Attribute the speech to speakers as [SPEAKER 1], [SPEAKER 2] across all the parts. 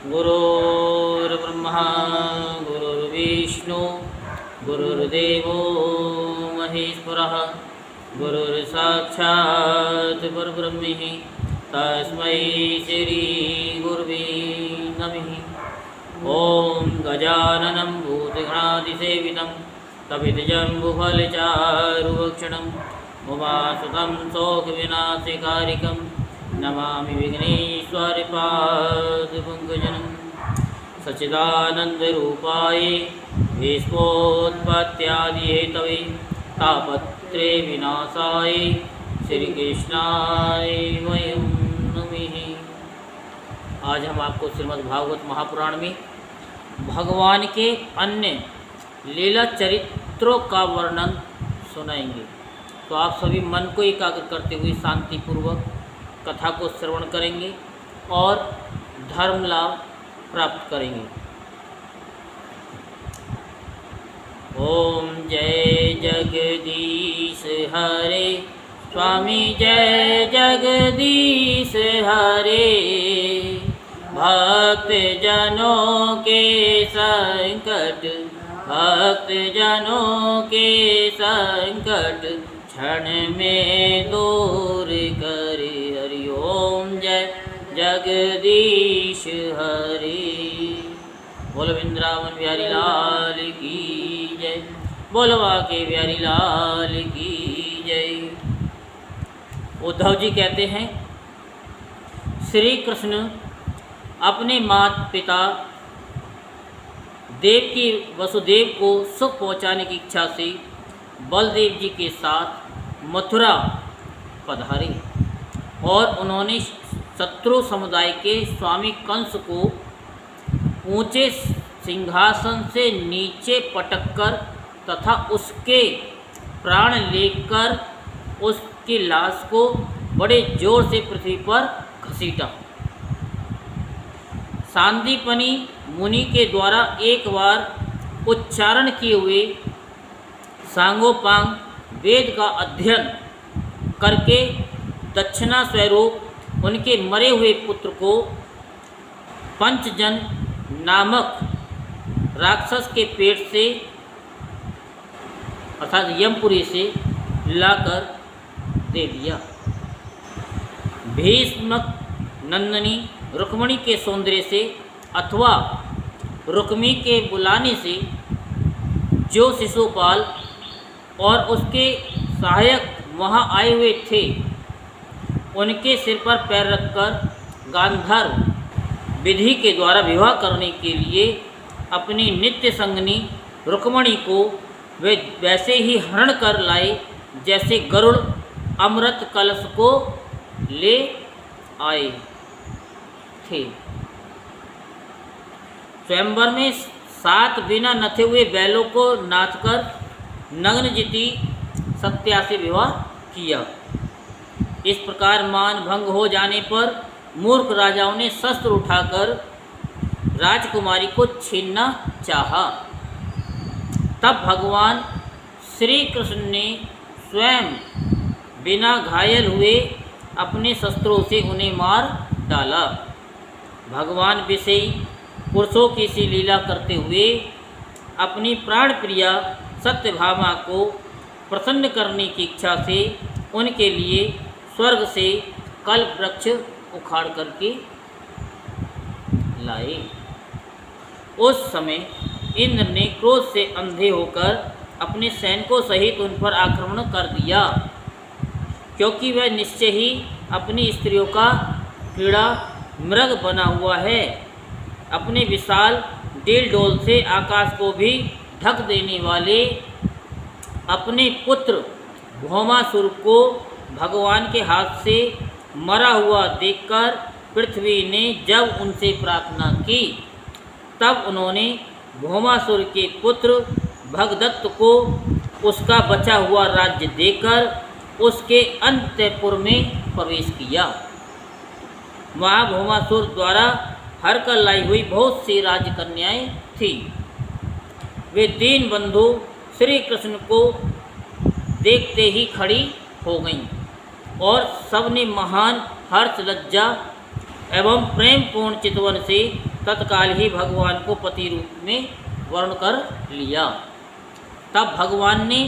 [SPEAKER 1] गुरुर्ब्रह्मा गुरुर्विष्णु गुरुर्देवो महेश्वरः गुरुर्साक्षात् परब्रह्म तस्मै श्रीगुरुवे नमः। ॐ गजाननं भूतगणाधिसेवितं कपितजम्बुफलचारुभक्षणं उमासुतं शोकविनाशकारिकं नमामि विघ्नेश्वरपादपङ्कजं। सच्चिदानन्दरूपाय भीष्मोत्पत्त्यादिहेतवे तापत्रे विनाशाय श्रीकृष्णाय वयं नमः। आज हम आपको श्रीमद्भागवत महापुराण में भगवान के अन्य लीला चरित्रों का वर्णन सुनाएंगे। तो आप सभी मन को एकाग्र करते हुए शांतिपूर्वक कथा को श्रवण करेंगे और धर्म लाभ प्राप्त करेंगे। ओम जय जगदीश हरे स्वामी जय जगदीश हरे। भक्त जनों के संकट क्षण में दूर करे। हरि ओम जय जगदीश हरि। बोलो वृंदावन बिहारी लाल की जय, बोलो बांके बिहारी लाल की जय। उद्धव जी कहते हैं, श्री कृष्ण अपने माता पिता देवकी वसुदेव को सुख पहुँचाने की इच्छा से बलदेव जी के साथ मथुरा पधारे और उन्होंने शत्रु समुदाय के स्वामी कंस को ऊंचे सिंहासन से नीचे पटककर तथा उसके प्राण लेकर उसकी लाश को बड़े जोर से पृथ्वी पर घसीटा। सांदीपनी मुनि के द्वारा एक बार उच्चारण किए हुए सांगोपांग वेद का अध्ययन करके दक्षिणा स्वरूप उनके मरे हुए पुत्र को पंचजन नामक राक्षस के पेट से अर्थात यमपुरी से लाकर दे दिया। भीष्मक नंदनी रुक्मिणी के सौंदर्य से अथवा रुक्मी के बुलाने से जो शिशुपाल और उसके सहायक वहां आए हुए थे, उनके सिर पर पैर रखकर गांधार विधि के द्वारा विवाह करने के लिए अपनी नित्य संगनी रुक्मिणी को वे वैसे ही हरण कर लाए जैसे गरुड़ अमृत कलश को ले आए थे। स्वयंवर में 7 बिना नथे हुए बैलों को नाचकर नग्नजिति सत्या से विवाह किया। इस प्रकार मान भंग हो जाने पर मूर्ख राजाओं ने शस्त्र उठाकर राजकुमारी को छीनना चाहा। तब भगवान श्री कृष्ण ने स्वयं बिना घायल हुए अपने शस्त्रों से उन्हें मार डाला। भगवान विषयी पुरुषों की सी लीला करते हुए अपनी प्राण प्रिया सत्यभामा को प्रसन्न करने की इच्छा से उनके लिए स्वर्ग से कल्प वृक्ष उखाड़ करके लाए। उस समय इंद्र ने क्रोध से अंधे होकर अपने सैनिकों सहित उन पर आक्रमण कर दिया, क्योंकि वह निश्चय ही अपनी स्त्रियों का क्रीड़ा मृग बना हुआ है। अपने विशाल डेल डोल से आकाश को भी ढक देने वाले अपने पुत्र भौमासुर को भगवान के हाथ से मरा हुआ देखकर पृथ्वी ने जब उनसे प्रार्थना की, तब उन्होंने भौमासुर के पुत्र भगदत्त को उसका बचा हुआ राज्य देकर उसके अंतपुर में प्रवेश किया। वहाँ भौमासुर द्वारा हर कर लाई हुई बहुत सी राजकन्याएं थीं। वे दीन बंधु श्री कृष्ण को देखते ही खड़ी हो गईं और सबने महान हर्ष लज्जा एवं प्रेम पूर्ण चितवन से तत्काल ही भगवान को पति रूप में वर्ण कर लिया। तब भगवान ने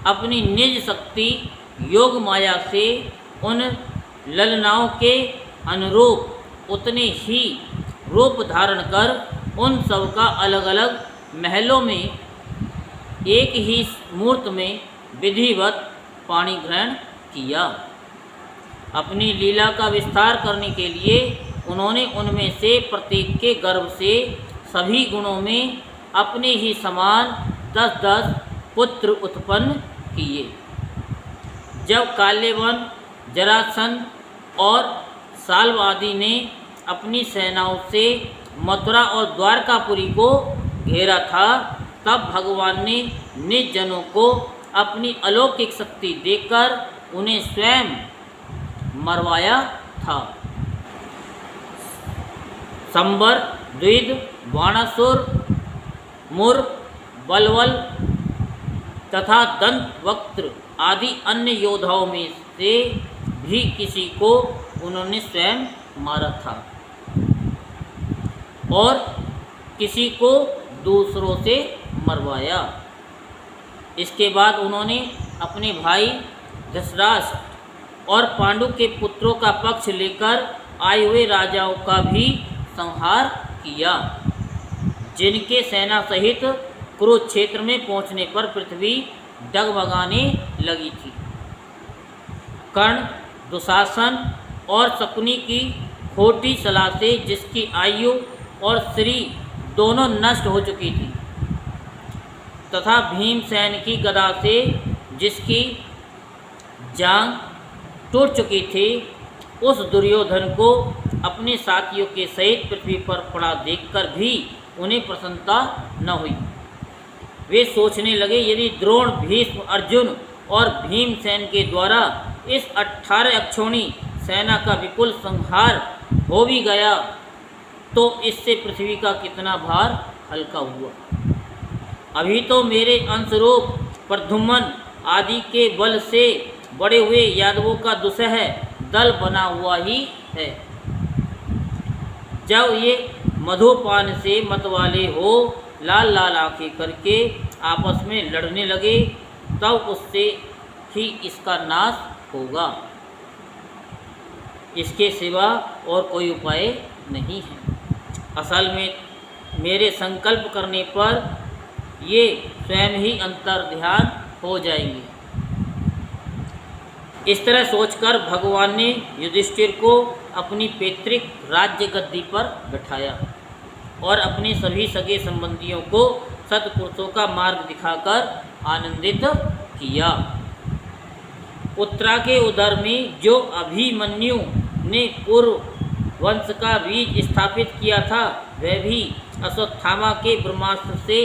[SPEAKER 1] अपनी निज शक्ति योग माया से उन ललनाओं के अनुरूप उतने ही रूप धारण कर उन सब का अलग अलग महलों में एक ही मूर्त में विधिवत पाणी ग्रहण किया। अपनी लीला का विस्तार करने के लिए उन्होंने उनमें से प्रत्येक के गर्भ से सभी गुणों में अपने ही समान 10-10 पुत्र उत्पन्न किए। जब काल्यवन, जरासंध और साल्व आदि ने अपनी सेनाओं से मथुरा और द्वारकापुरी को घेरा था, तब भगवान ने निज जनों को अपनी अलौकिक शक्ति देकर उन्हें स्वयं मरवाया था। संबर, द्विध, बाणासुर, मुर, बलवल तथा दंतवक्त्र आदि अन्य योद्धाओं में से भी किसी को उन्होंने स्वयं मारा था और किसी को दूसरों से मरवाया। इसके बाद उन्होंने अपने भाई धृतराष्ट्र और पांडु के पुत्रों का पक्ष लेकर आए हुए राजाओं का भी संहार किया, जिनके सेना सहित कुरुक्षेत्र में पहुंचने पर पृथ्वी डगमगाने लगी थी। कर्ण, दुशासन और शकुनी की खोटी सलाह से जिसकी आयु और श्री दोनों नष्ट हो चुकी थी तथा भीमसेन की गदा से जिसकी जांग टूट चुकी थी, उस दुर्योधन को अपने साथियों के सहित पृथ्वी पर पड़ा देखकर भी उन्हें प्रसन्नता न हुई। वे सोचने लगे, यदि द्रोण, भीष्म, अर्जुन और भीमसेन के द्वारा इस 18 अक्षौणी सेना का विपुल संहार हो भी गया तो इससे पृथ्वी का कितना भार हल्का हुआ। अभी तो मेरे अंशरूप प्रद्युम्न आदि के बल से बड़े हुए यादवों का दुसह दल बना हुआ ही है। जब ये मधुपान से मतवाले हो लाल लाल आंखें करके आपस में लड़ने लगे, तब उससे ही इसका नाश होगा। इसके सिवा और कोई उपाय नहीं है। असल में मेरे संकल्प करने पर ये स्वयं ही अंतर्ध्यान हो जाएंगे। इस तरह सोचकर भगवान ने युधिष्ठिर को अपनी पैतृक राज्य गद्दी पर बैठाया और अपने सभी सगे संबंधियों को सत्पुरुषों का मार्ग दिखाकर आनंदित किया। उत्तरा के उदर में जो अभिमन्यु ने पूर्व वंश का बीज स्थापित किया था, वह भी अश्वत्थामा के ब्रह्मास्त्र से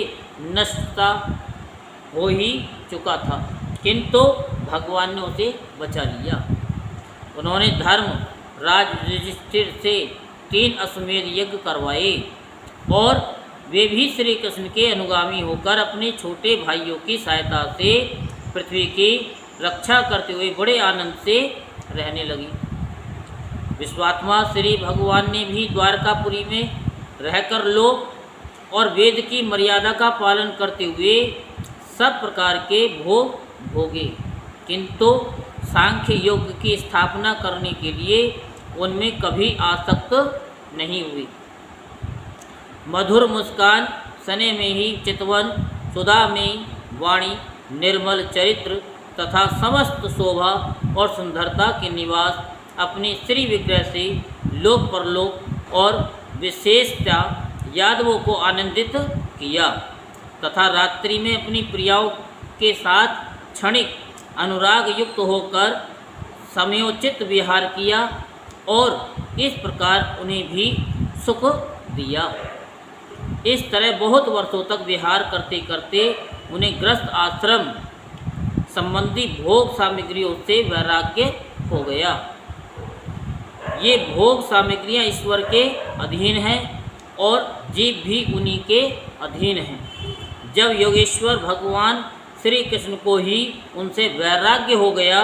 [SPEAKER 1] नष्टता हो ही चुका था, किंतु भगवान ने उसे बचा लिया। उन्होंने धर्म राज युधिष्ठिर से 3 अश्वमेध यज्ञ करवाए और वे भी श्री कृष्ण के अनुगामी होकर अपने छोटे भाइयों की सहायता से पृथ्वी की रक्षा करते हुए बड़े आनंद से रहने लगी। विश्वात्मा श्री भगवान ने भी द्वारकापुरी में रहकर लोक और वेद की मर्यादा का पालन करते हुए सब प्रकार के भोग भोगे, किंतु सांख्य योग की स्थापना करने के लिए उनमें कभी आसक्त नहीं हुई। मधुर मुस्कान, सने में ही चितवन, सुधा में वाणी, निर्मल चरित्र तथा समस्त शोभा और सुंदरता के निवास अपने श्री विग्रह से लोक परलोक और विशेषता यादवों को आनंदित किया तथा रात्रि में अपनी प्रियाओं के साथ क्षणिक अनुराग युक्त होकर समयोचित विहार किया और इस प्रकार उन्हें भी सुख दिया। इस तरह बहुत वर्षों तक विहार करते करते उन्हें गृहस्थ आश्रम संबंधी भोग सामग्रियों से वैराग्य हो गया। ये भोग सामग्रियां ईश्वर के अधीन हैं और जीव भी उन्हीं के अधीन हैं। जब योगेश्वर भगवान श्री कृष्ण को ही उनसे वैराग्य हो गया,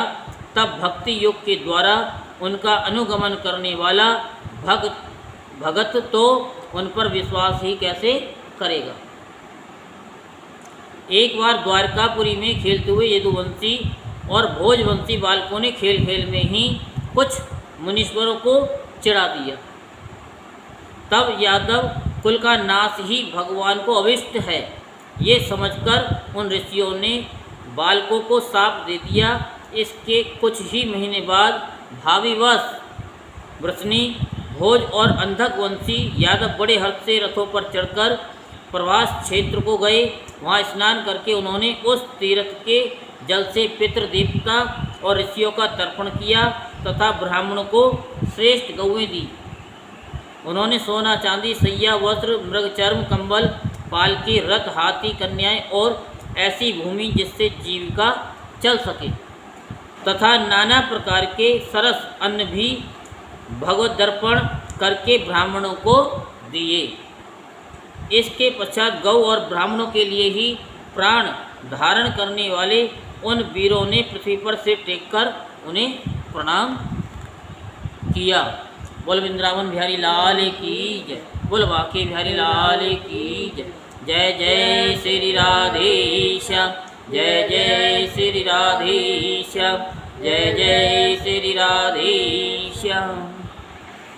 [SPEAKER 1] तब भक्ति योग के द्वारा उनका अनुगमन करने वाला भक्त भगत तो उन पर विश्वास ही कैसे करेगा। एक बार द्वारकापुरी में खेलते हुए यदुवंशी और भोजवंशी बालकों ने खेल खेल में ही कुछ मुनीश्वरों को चिढ़ा दिया। तब यादव कुल का नाश ही भगवान को अभिष्ट है, ये समझकर उन ऋषियों ने बालकों को शाप दे दिया। इसके कुछ ही महीने बाद भाविवश वृषणी, भोज और अंधक वंशी यादव बड़े हर्ष से रथों पर चढ़कर प्रवास क्षेत्र को गए। वहाँ स्नान करके उन्होंने उस तीर्थ के जल से पितृदेवता और ऋषियों का तर्पण किया तथा ब्राह्मणों को श्रेष्ठ गौएं दी। उन्होंने सोना, चांदी, सैया, वस्त्र, मृगचर्म, कंबल, पालकी, रथ, हाथी, कन्याएं और ऐसी भूमि जिससे जीविका चल सके तथा नाना प्रकार के सरस अन्न भी भगवत दर्पण करके ब्राह्मणों को दिए। इसके पश्चात गौ और ब्राह्मणों के लिए ही प्राण धारण करने वाले उन वीरों ने पृथ्वी पर सिर टेककर उन्हें प्रणाम किया। बोल वृंदावन बिहारी लाल की जय, बोल बांके बिहारी लाल की जय। जय जय श्री राधेश्याम, जय जय श्री राधेश्याम, जय जय श्री राधेश्याम।